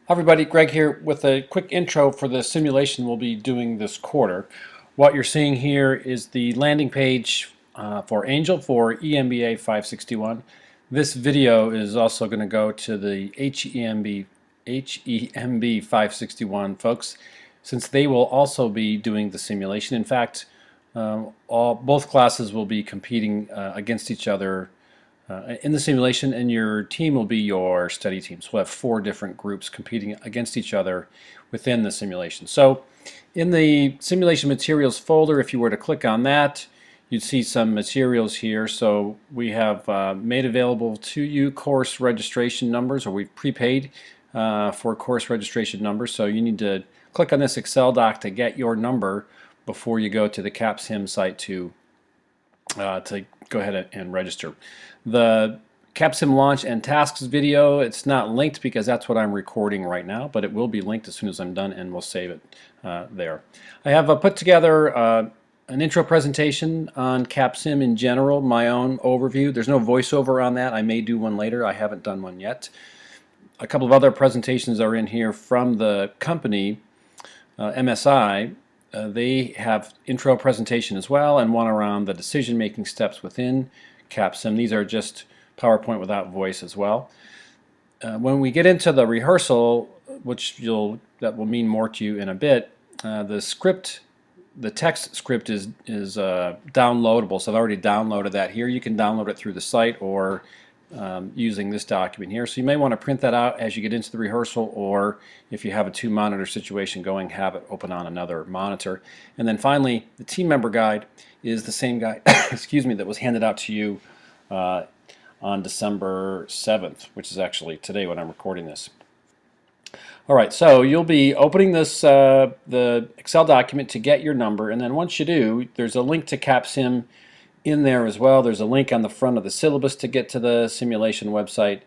Hi everybody, Greg here with a quick intro for the simulation we'll be doing this quarter. What you're seeing here is the landing page for Angel for EMBA 561. This video is also going to go to the HEMB 561 folks, since they will also be doing the simulation. In fact, both classes will be competing against each other in the simulation, and your team will be your study team. So we'll have 4 different groups competing against each other within the simulation. So in the simulation materials folder, if you were to click on that, you'd see some materials here. So we have made available to you course registration numbers, or we've prepaid for course registration numbers. So you need to click on this Excel doc to get your number before you go to the Capsim site to go ahead and register. The Capsim launch and tasks video, it's not linked because that's what I'm recording right now, but it will be linked as soon as I'm done, and we'll save it there. I have put together an intro presentation on Capsim in general, my own overview. There's no voiceover on that. I may do one later. I haven't done one yet. A couple of other presentations are in here from the company, MSI. They have intro presentation as well, and one around the decision-making steps within Capsim. These are just PowerPoint without voice as well. When we get into the rehearsal, that will mean more to you in a bit, the text script is downloadable, so I've already downloaded that here. You can download it through the site or using this document here. So you may want to print that out as you get into the rehearsal, or if you have a 2-monitor situation going, have it open on another monitor. And then finally, the team member guide is the same guide excuse me, that was handed out to you on December 7th, which is actually today when I'm recording this. Alright, so you'll be opening this the Excel document to get your number, and then once you do, there's a link to Capsim in there as well. There's a link on the front of the syllabus to get to the simulation website,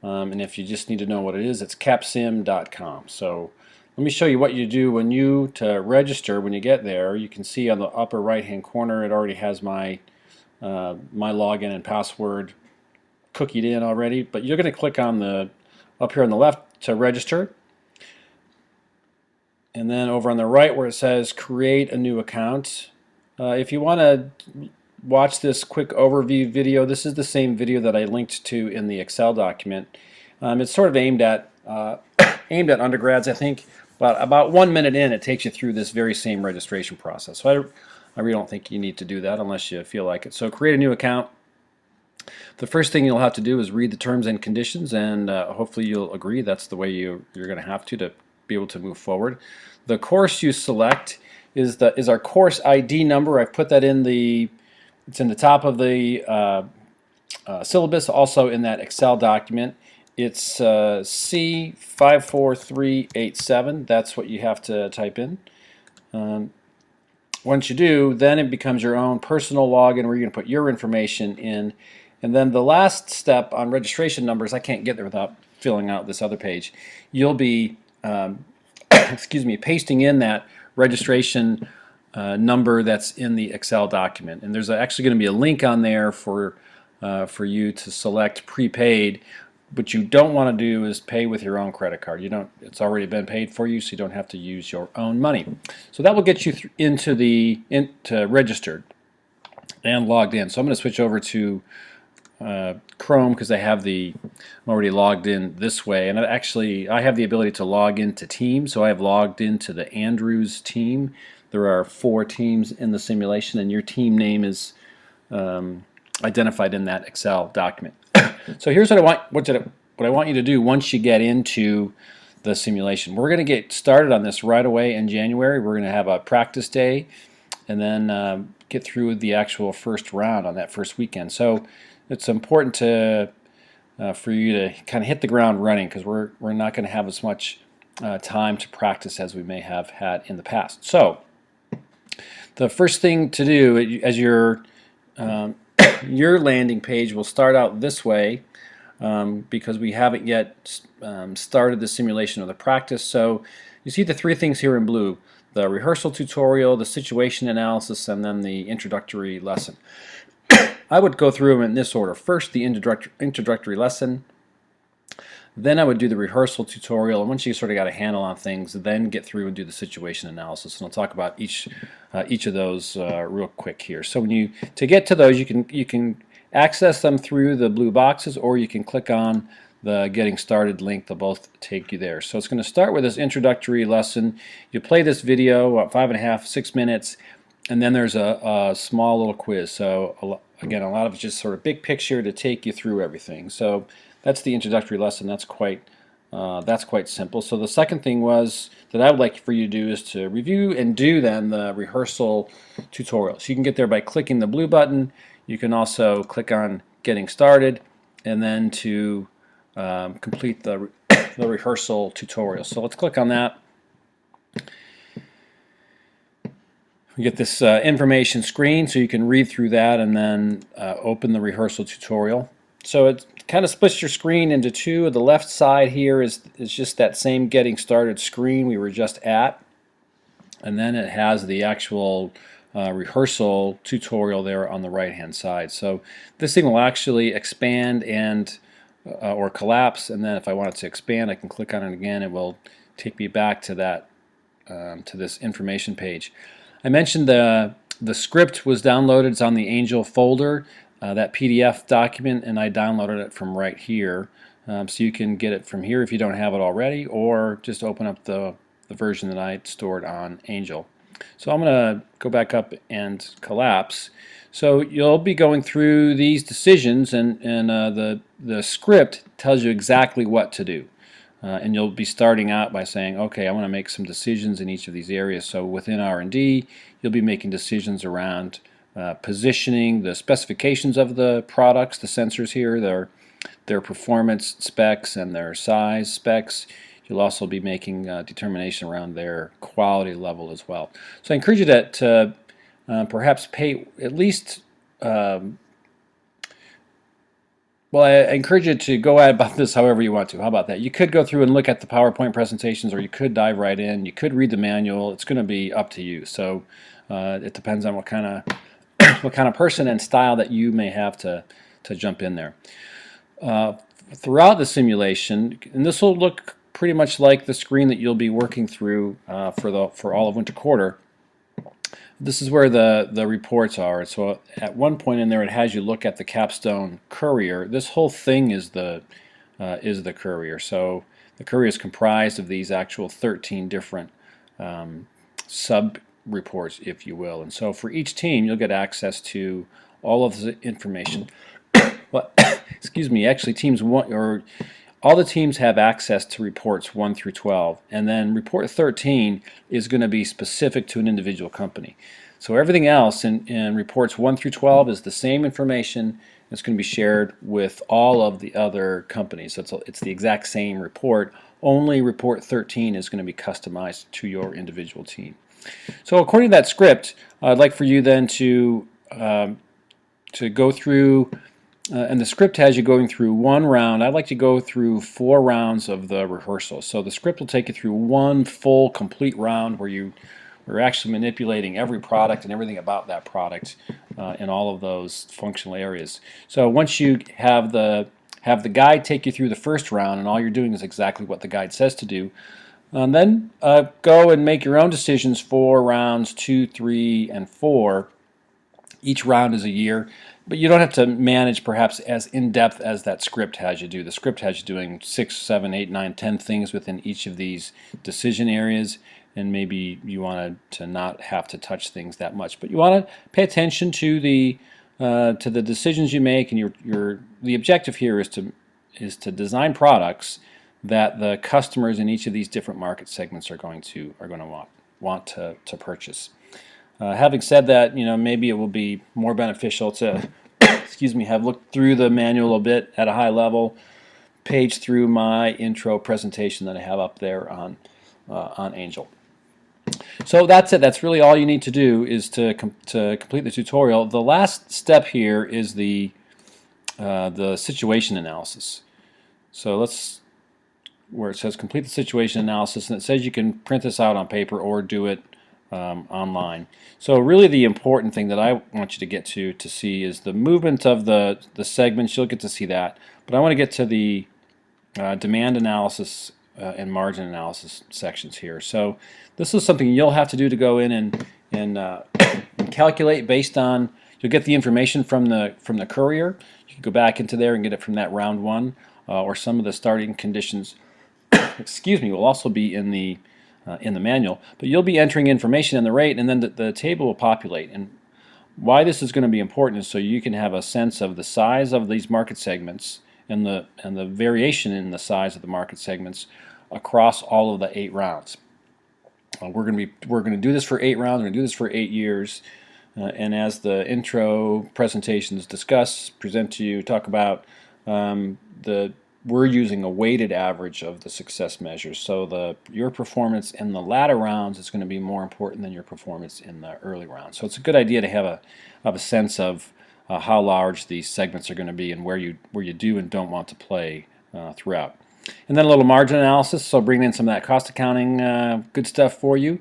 and if you just need to know what it is, it's capsim.com. So let me show you what you do to register when you get there. You can see on the upper right hand corner it already has my my login and password cookied in already, but you're going to click on the up here on the left to register, and then over on the right where it says create a new account. If you want to watch this quick overview video, this is the same video that I linked to in the Excel document. It's sort of aimed at undergrads, I think, but about 1 minute in, it takes you through this very same registration process. So I really don't think you need to do that unless you feel like it. So create a new account. The first thing you'll have to do is read the terms and conditions, and hopefully you'll agree that's the way you're going to have to be able to move forward. The course you select is our course ID number. I've put that in it's in the top of the syllabus, also in that Excel document. It's C54387. That's what you have to type in. Once you do, then it becomes your own personal login where you're going to put your information in. And then the last step on registration numbers, I can't get there without filling out this other page. You'll be excuse me, pasting in that registration number that's in the Excel document. And there's actually going to be a link on there for you to select prepaid. What you don't want to do is pay with your own credit card. It's already been paid for you, so you don't have to use your own money. So that will get you into registered and logged in. So I'm going to switch over to Chrome because I'm already logged in this way, and I have the ability to log into Teams. So I have logged into the Andrews team. There are 4 teams in the simulation, and your team name is identified in that Excel document. So here's what I want you to do once you get into the simulation. We're going to get started on this right away in January. We're going to have a practice day, and then get through the actual first round on that first weekend. So it's important for you to kind of hit the ground running, because we're not going to have as much time to practice as we may have had in the past. So the first thing to do, as your landing page will start out this way, because we haven't yet started the simulation or the practice. So you see the 3 things here in blue: the rehearsal tutorial, the situation analysis, and then the introductory lesson. I would go through them in this order. First, the introductory lesson. Then I would do the rehearsal tutorial, and once you sort of got a handle on things, then get through and do the situation analysis. And I'll talk about each of those real quick here. So to get to those, you can access them through the blue boxes, or you can click on the Getting Started link. They'll both take you there. So it's going to start with this introductory lesson. You play this video, 5.5, 6 minutes, and then there's a small little quiz. So again, a lot of it's just sort of big picture to take you through everything. So that's the introductory lesson. That's quite simple. So the second thing was that I would like for you to do is to review and do then the rehearsal tutorial. So you can get there by clicking the blue button. You can also click on Getting Started, and then to complete the rehearsal tutorial. So let's click on that. We get this information screen, so you can read through that and then open the rehearsal tutorial. So it kind of splits your screen into two. The left side here is just that same Getting Started screen we were just at, and then it has the actual rehearsal tutorial there on the right hand side. So this thing will actually expand and or collapse, and then if I want it to expand, I can click on it again. It will take me back to that to this information page. I mentioned the script was downloaded. It's on the Angel folder, that PDF document, and I downloaded it from right here. So you can get it from here if you don't have it already, or just open up the version that I stored on Angel. So I'm going to go back up and collapse. So you'll be going through these decisions, and the script tells you exactly what to do. And you'll be starting out by saying, okay, I want to make some decisions in each of these areas. So within R&D, you'll be making decisions around positioning, the specifications of the products, the sensors here, their performance specs and their size specs. You'll also be making determination around their quality level as well. So I encourage you to perhaps pay at least well, I encourage you to go about this however you want to. How about that? You could go through and look at the PowerPoint presentations, or you could dive right in. You could read the manual. It's going to be up to you. So it depends on what kind of person and style that you may have to jump in there. Throughout the simulation, and this will look pretty much like the screen that you'll be working through for all of winter quarter. This is where the reports are. So at one point in there, it has you look at the capstone courier. This whole thing is the courier. So the courier is comprised of these actual 13 different sub reports, if you will. And so for each team, you'll get access to all of the information. Well, excuse me. Actually, all the teams have access to reports 1 through 12, and then report 13 is going to be specific to an individual company. So everything else in reports 1 through 12 is the same information. It's going to be shared with all of the other companies. So it's the exact same report. Only report 13 is going to be customized to your individual team. So according to that script, I'd like for you then to go through. And the script has you going through one round. I'd like to go through 4 rounds of the rehearsal. So the script will take you through one full, complete round where we're actually manipulating every product and everything about that product in all of those functional areas. So once you have the guide take you through the first round, and all you're doing is exactly what the guide says to do, then go and make your own decisions for rounds 2, 3, and 4. Each round is a year. But you don't have to manage perhaps as in-depth as that script has you do. The script has you doing 6, 7, 8, 9, 10 things within each of these decision areas, and maybe you want to not have to touch things that much. But you want to pay attention to the decisions you make, and the objective here is to design products that the customers in each of these different market segments are going to want to purchase. Having said that, maybe it will be more beneficial to, excuse me, have looked through the manual a bit at a high level, page through my intro presentation that I have up there on Angel. So that's it. That's really all you need to do is to complete the tutorial. The last step here is the situation analysis. So where it says complete the situation analysis, and it says you can print this out on paper or do it online. So really the important thing that I want you to get to see is the movement of the segments. You'll get to see that, but I want to get to the demand analysis and margin analysis sections here. So this is something you'll have to do to go in and calculate based on. You'll get the information from the courier. You can go back into there and get it from that round one, or some of the starting conditions. Excuse me, will also be in the manual. But you'll be entering information in the rate, and then the table will populate. And why this is going to be important is so you can have a sense of the size of these market segments and the variation in the size of the market segments across all of the 8 rounds. We're going to do this for 8 rounds. We're going to do this for 8 years. And as the intro presentations discuss, present to you, talk about we're using a weighted average of the success measures. So your performance in the latter rounds is going to be more important than your performance in the early rounds. So it's a good idea to have a sense of how large these segments are going to be and where you do and don't want to play throughout. And then a little margin analysis. So bringing in some of that cost accounting good stuff for you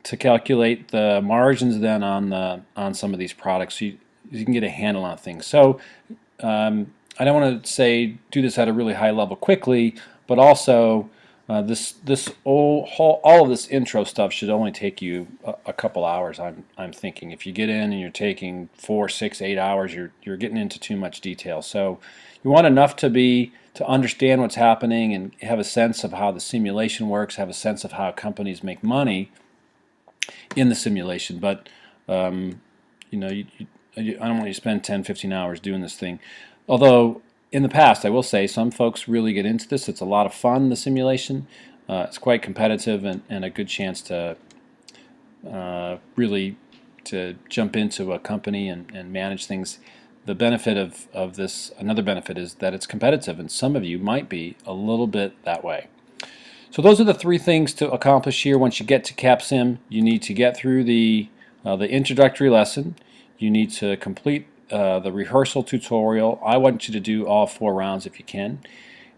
to calculate the margins then on some of these products, so you can get a handle on things. So I don't want to say do this at a really high level quickly, but also all of this intro stuff should only take you a couple hours. I'm thinking if you get in and you're taking 4, 6, 8 hours, you're getting into too much detail. So you want enough to understand what's happening and have a sense of how the simulation works, have a sense of how companies make money in the simulation. But I don't want you to spend 10, 15 hours doing this thing. Although in the past, I will say, some folks really get into this. It's a lot of fun, the simulation. It's quite competitive and a good chance to really jump into a company and manage things. The benefit of this, another benefit, is that it's competitive, and some of you might be a little bit that way. So those are the 3 things to accomplish here. Once you get to Capsim, you need to get through the introductory lesson. You need to complete the rehearsal tutorial. I want you to do all 4 rounds if you can,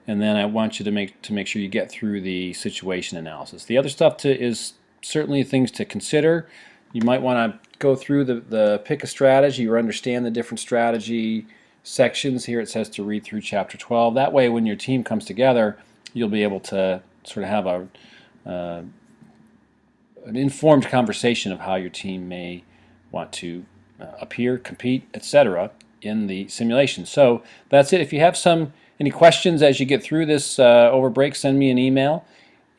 and then I want you to make sure you get through the situation analysis. The other stuff is certainly things to consider. You might want to go through the pick a strategy or understand the different strategy sections. Here it says to read through chapter 12. That way, when your team comes together, you'll be able to sort of have an informed conversation of how your team may want to appear, compete, etc. in the simulation. So that's it. If you have any questions as you get through this over break, send me an email,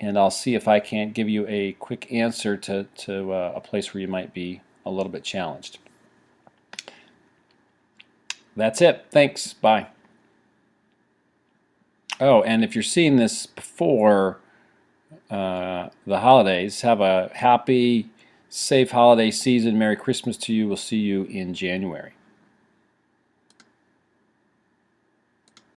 and I'll see if I can't give you a quick answer to a place where you might be a little bit challenged. That's it. Thanks. Bye. Oh, and if you're seeing this before the holidays, have a happy, safe holiday season. Merry Christmas to you. We'll see you in January.